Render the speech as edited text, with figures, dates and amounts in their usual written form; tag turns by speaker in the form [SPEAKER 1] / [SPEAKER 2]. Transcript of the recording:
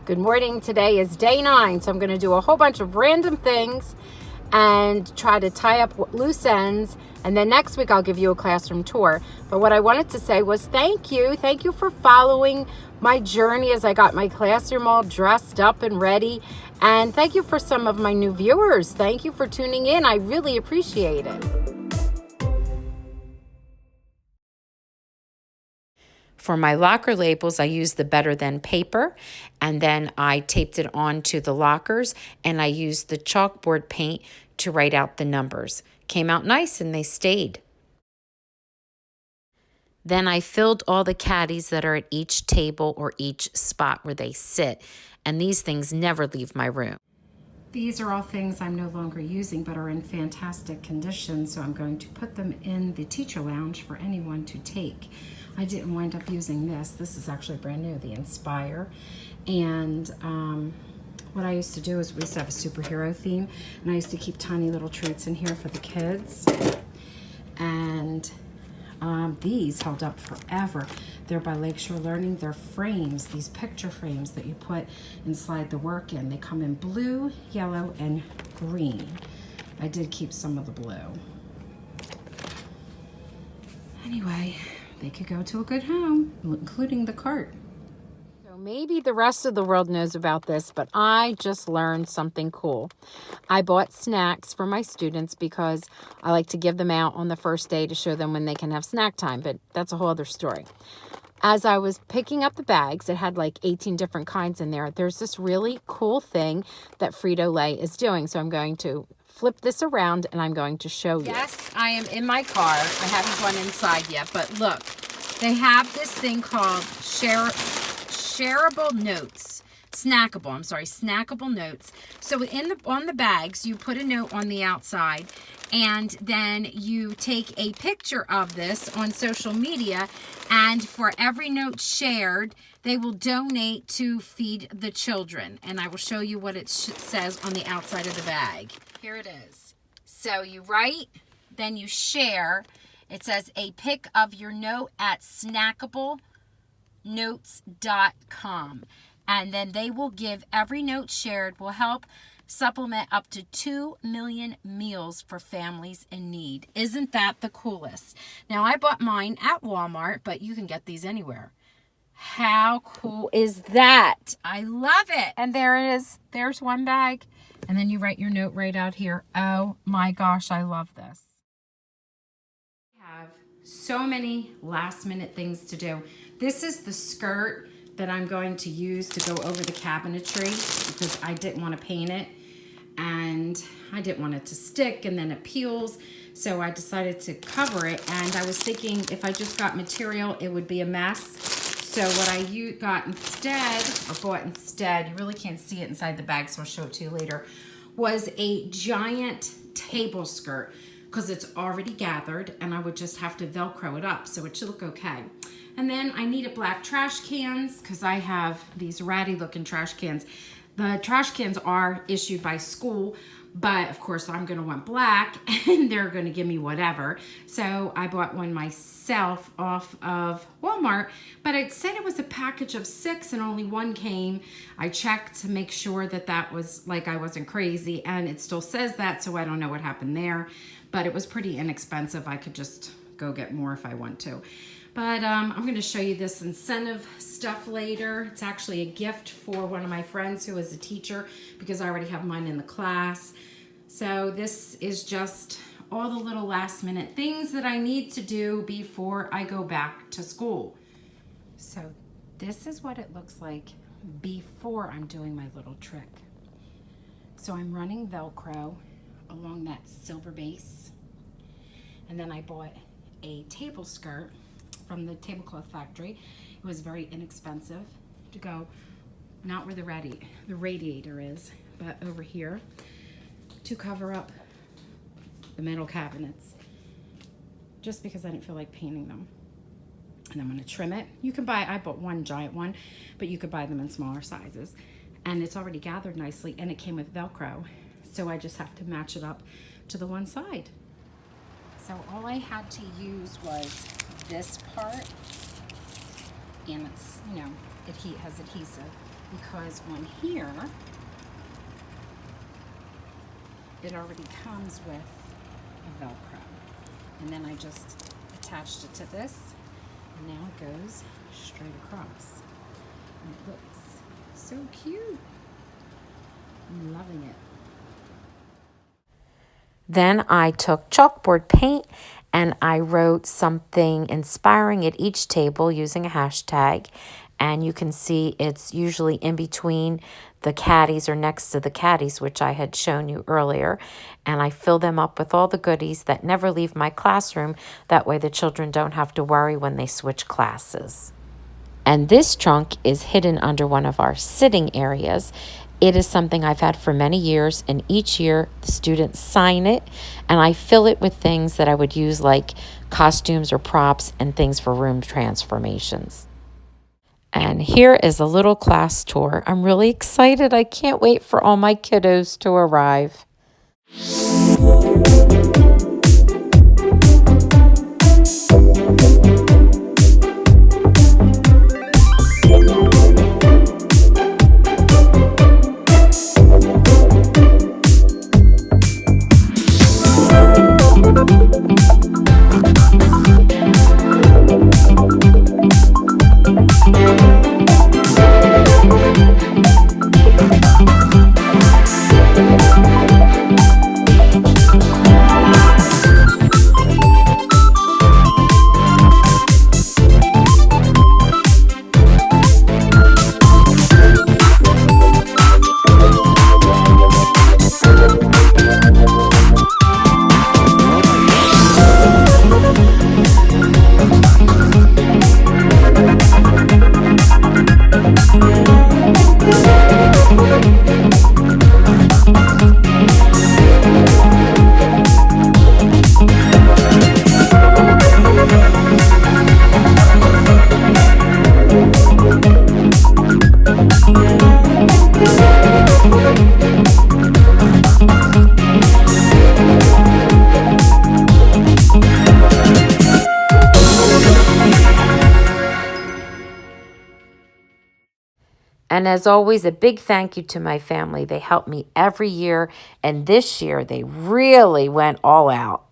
[SPEAKER 1] Good morning. Today is day 9, so I'm going to do a whole bunch of random things and try to tie up loose ends. And then next week I'll give you a classroom tour. But what I wanted to say was thank you. Thank you for following my journey as I got my classroom all dressed up and ready. And thank you for some of my new viewers. Thank you for tuning in. I really appreciate it. For my locker labels, I used the Better Than paper, and then I taped it onto the lockers, and I used the chalkboard paint to write out the numbers. Came out nice, and they stayed. Then I filled all the caddies that are at each table or each spot where they sit, and these things never leave my room. These are all things I'm no longer using but are in fantastic condition, so I'm going to put them in the teacher lounge for anyone to take. I didn't wind up using this. This is actually brand new, the Inspire. And what I used to do is we used to have a superhero theme, and I used to keep tiny little treats in here for the kids. And these held up forever. They're by Lakeshore Learning. They're frames, these picture frames that you put and slide the work in. They come in blue, yellow, and green. I did keep some of the blue. Anyway, they could go to a good home, including the cart. So maybe the rest of the world knows about this, but I just learned something cool. I bought snacks for my students because I like to give them out on the first day to show them when they can have snack time, but that's a whole other story. As I was picking up the bags, it had like 18 different kinds in there. There's this really cool thing that Frito Lay is doing, so I'm going to flip this around and I'm going to show you. Yes, I am in my car. I haven't gone inside yet, but look, they have this thing called shareable notes. Snackable notes. So on the bags, you put a note on the outside, and then you take a picture of this on social media, and for every note shared, they will donate to Feed the Children. And I will show you what it says on the outside of the bag. Here it is. So you write, then you share. It says a pic of your note at snackable.notes.com. And then they will give, every note shared will help supplement up to 2 million meals for families in need. Isn't that the coolest? Now, I bought mine at Walmart, but you can get these anywhere. How cool is that? I love it. And there it is. There's one bag. And then you write your note right out here. Oh my gosh, I love this. I have so many last minute things to do. This is the skirt that I'm going to use to go over the cabinetry because I didn't want to paint it and I didn't want it to stick and then it peels. So I decided to cover it, and I was thinking if I just got material, it would be a mess. So what I bought instead, you really can't see it inside the bag, so I'll show it to you later, was a giant table skirt because it's already gathered and I would just have to Velcro it up, so it should look okay. And then I needed black trash cans because I have these ratty looking trash cans. The trash cans are issued by school, but of course I'm gonna want black and they're gonna give me whatever. So I bought one myself off of Walmart, but it said it was a package of 6 and only one came. I checked to make sure that that was, like, I wasn't crazy, and it still says that, so I don't know what happened there, but it was pretty inexpensive. I could just go get more if I want to. But I'm going to show you this incentive stuff later. It's actually a gift for one of my friends who is a teacher because I already have mine in the class. So this is just all the little last minute things that I need to do before I go back to school. So this is what it looks like before I'm doing my little trick. So I'm running Velcro along that silver base. And then I bought a table skirt from the tablecloth factory. It was very inexpensive to go, not where the radiator is, but over here to cover up the metal cabinets, just because I didn't feel like painting them. And I'm going to trim it. You can buy, I bought one giant one, but you could buy them in smaller sizes. And it's already gathered nicely, and it came with Velcro. So I just have to match it up to the one side. So all I had to use was this part, and it's, you know, it has adhesive. because on here, it already comes with a Velcro. And then I just attached it to this, and now it goes straight across. And it looks so cute. I'm loving it. Then I took chalkboard paint and I wrote something inspiring at each table using a hashtag. And you can see it's usually in between the caddies or next to the caddies, which I had shown you earlier. And I fill them up with all the goodies that never leave my classroom. That way the children don't have to worry when they switch classes. And this trunk is hidden under one of our sitting areas. It is something I've had for many years, and each year the students sign it, and I fill it with things that I would use like costumes or props and things for room transformations. And here is a little class tour. I'm really excited. I can't wait for all my kiddos to arrive. And as always, a big thank you to my family. They help me every year, and this year they really went all out.